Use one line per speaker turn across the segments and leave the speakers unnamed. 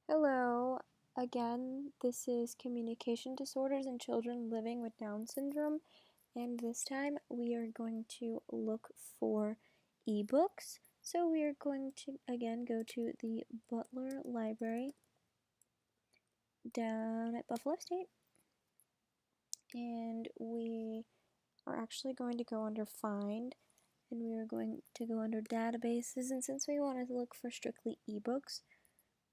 Hello, again, this is Communication Disorders in Children Living with Down Syndrome, and this time we are going to look for ebooks. So we are going to again go to the Butler Library down at Buffalo State, and we are actually going to go under Find, and we are going to go under Databases, and since we wanted to look for strictly ebooks,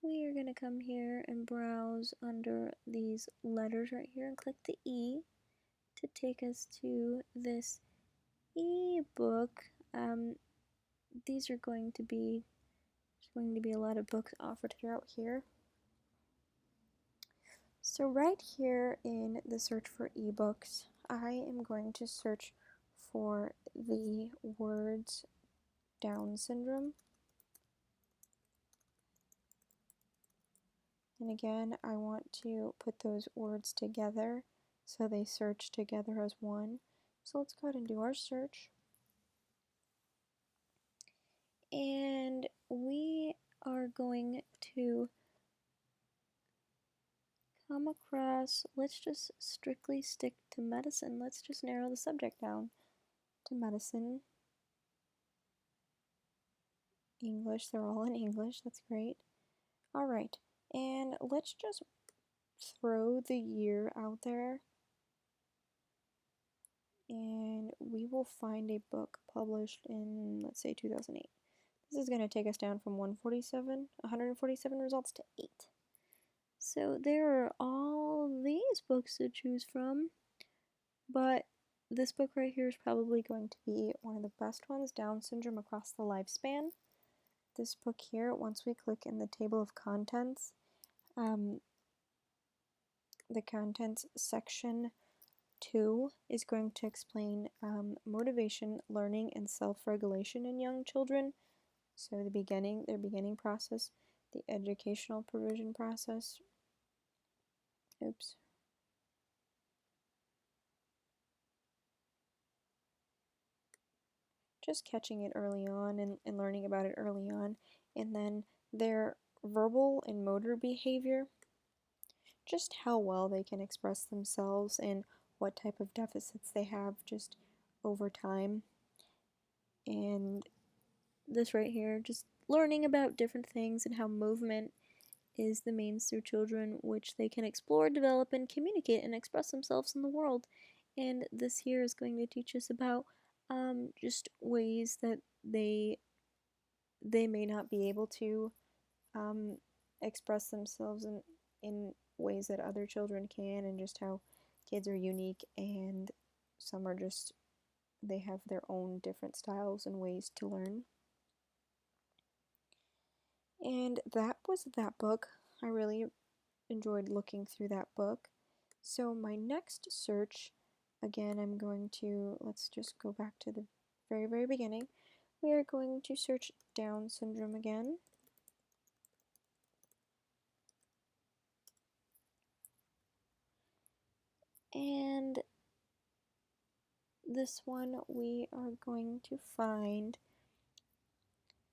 we are going to come here and browse under these letters right here and click the E to take us to this ebook. These are going to be a lot of books offered throughout here. So right here in the search for ebooks, I am going to search for the words Down syndrome. And again, I want to put those words together so they search together as one. So let's go ahead and do our search. And we are going to come across, let's just strictly stick to medicine. Let's just narrow the subject down to medicine. English, they're all in English, that's great. All right, and let's just throw the year out there and we will find a book published in, let's say, 2008. This is going to take us down from 147 results to 8. So there are all these books to choose from, but this book right here is probably going to be one of the best ones, Down Syndrome Across the Lifespan. This book here, once we click in the table of contents, the contents section 2 is going to explain motivation, learning, and self-regulation in young children. So their beginning process, the educational provision process. Oops. Just catching it early on and learning about it early on. And then their verbal and motor behavior, just how well they can express themselves and what type of deficits they have just over time. And this right here, just learning about different things and how movement is the means through children which they can explore, develop, and communicate and express themselves in the world. And this here is going to teach us about just ways that they may not be able to express themselves in ways that other children can, and just how kids are unique and some are just, they have their own different styles and ways to learn. And that was that book. I really enjoyed looking through that book. So my next search, again, I'm going to, let's just go back to the very beginning. We are going to search Down syndrome again. And this one we are going to find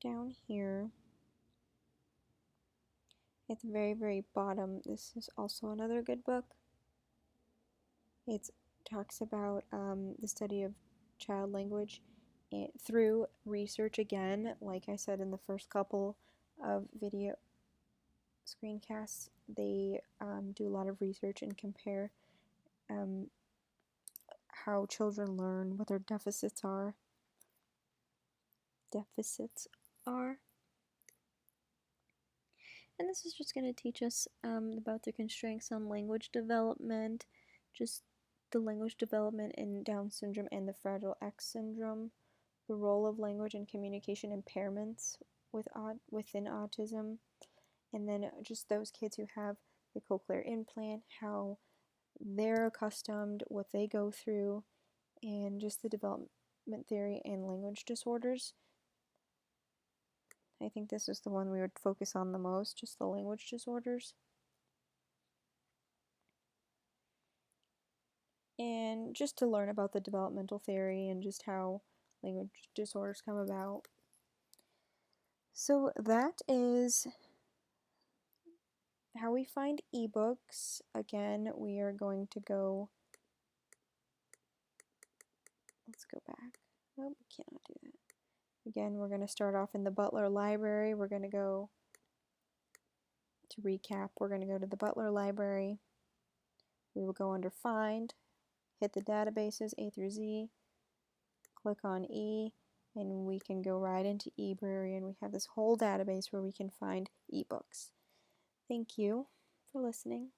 down here at the very bottom. This is also another good book. It talks about the study of child language through research again. Like I said in the first couple of video screencasts, they do a lot of research and compare how children learn, what their deficits are. And this is just going to teach us about the constraints on language development, just the language development in Down syndrome and the Fragile X syndrome, the role of language and communication impairments within autism, and then just those kids who have the cochlear implant, how they're accustomed, what they go through, and just the development theory and language disorders. I think this is the one we would focus on the most, just the language disorders. And just to learn about the developmental theory and just how language disorders come about. So that is how we find ebooks. Again, we are going to go, let's go back. Nope, we cannot do that. Again, we're going to start off in the Butler Library. We're going to go, to recap, we're going to go to the Butler Library. We will go under Find, hit the databases A through Z, click on E, and we can go right into eBrary, and we have this whole database where we can find ebooks. Thank you for listening.